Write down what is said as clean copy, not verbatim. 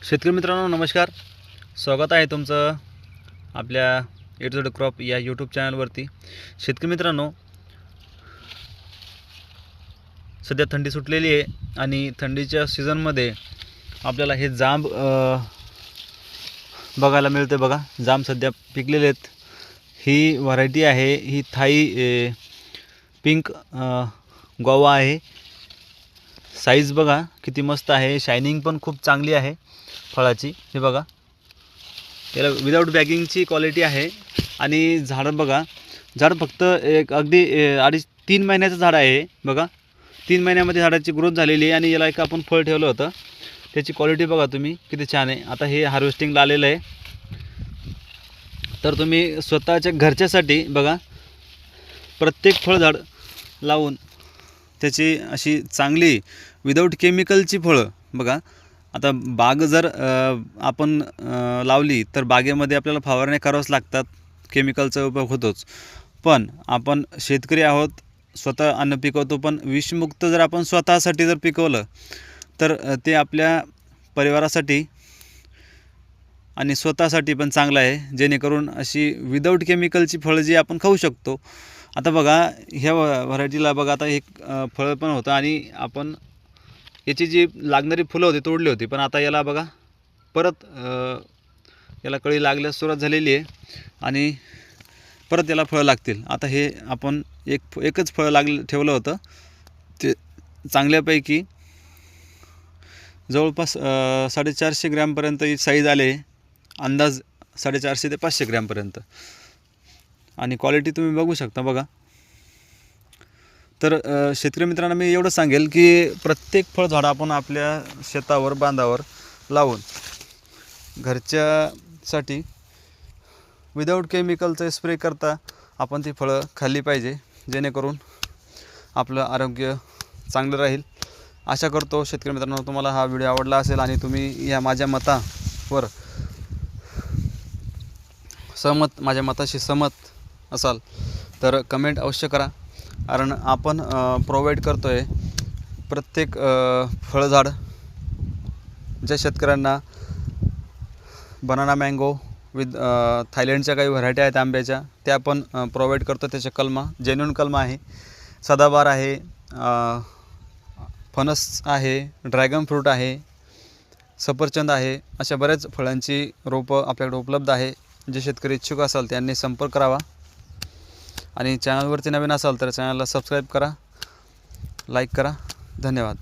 शेतकरी मित्रांनो नमस्कार, स्वागत आहे तुमचं आपल्या ए टू झेड क्रॉप या यूट्यूब चॅनलवरती। शेतकरी मित्रांनो, सध्या थंडी सुटलेली आहे आणि थंडीच्या सीझनमध्ये आपल्याला हे जांब बघायला मिळते। बघा, जांब सध्या पिकलेले आहेत। ही व्हरायटी आहे, ही थाई पिंक गोवा आहे। साईज बघा किती मस्त आहे, शायनिंग पण खूप चांगली आहे फळाची। हे बघा, याला विदाउट बॅगिंगची क्वालिटी आहे। आणि झाड बघा, झाड फक्त एक अगदी 2.5-3 महिन्याचं झाड आहे। बघा, 3 महिन्यामध्ये झाडाची ग्रोथ झालेली आहे आणि याला एक आपण फळ ठेवलं होतं, त्याची क्वालिटी बघा तुम्ही किती छान आहे। आता हे हार्वेस्टिंगला आलेलं आहे, तर तुम्ही स्वतःच्या घरच्यासाठी बघा प्रत्येक फळझाड लावून त्याची अशी चांगली विदाउट केमिकलची फळं बघा। आता बाग जर आपण लावली तर बागेमध्ये आपल्याला फवारण्या कराव्याच लागतात, केमिकलचा उपयोग होतोच। पण आपण शेतकरी आहोत, स्वतः अन्न पिकवतो, पण विषमुक्त जर आपण स्वतःसाठी जर पिकवलं तर ते आपल्या परिवारासाठी आणि स्वतःसाठी पण चांगलं आहे, जेणेकरून अशी विदाउट केमिकलची फळं जी आपण खाऊ शकतो। आता बघा, ह्या व्हरायटीला बघा, आता एक फळं पण होतं आणि आपण याची जी लागणारी फुलं होती तोडली होती, पण आता याला बघा परत याला कळी लागल्यास सुरुवात झालेली आहे आणि परत याला फळं लागतील। आता हे आपण एकच फळं ठेवलं होतं, ते चांगल्यापैकी जवळपास 450 ग्रॅमपर्यंत ही साईज आले, अंदाज 450 ते 500 ग्रॅमपर्यंत। आणि क्वालिटी तुम्ही बघू शकता बघा। तर शेतकरी मित्रांनो, मी एवढं सांगेल की प्रत्येक फळझाड आपण आपल्या शेतावर बांधावर लावून घरच्यासाठी विदाउट केमिकलचा स्प्रे करता आपण ती फळं खाल्ली पाहिजे, जेणेकरून आपलं आरोग्य चांगलं राहील। आशा करतो शेतकरी मित्रांनो तुम्हाला हा व्हिडिओ आवडला असेल आणि तुम्ही या माझ्या मतावर माझ्या मताशी सहमत असाल तर कमेंट अवश्य करा, कारण आपण प्रोव्हाइड करतो आहे प्रत्येक फळझाड ज्या शेतकऱ्यांना बनाना मँगो विथ थायलंडच्या काही व्हरायटी आहेत आंब्याच्या, त्या आपण प्रोव्हाइड करतो। त्याच्या कलमा जेन्युइन कलमा आहे, सदाबहार आहे, फणस आहे, ड्रॅगन फ्रूट आहे, सफरचंद आहे, अशा बऱ्याच फळांची रोपं आपल्याकडे उपलब्ध आहे। जे शेतकरी इच्छुक असाल त्यांनी संपर्क करावा आणि चॅनलवरती नवीन असाल तर चॅनलला सबस्क्राईब करा, लाईक करा। धन्यवाद।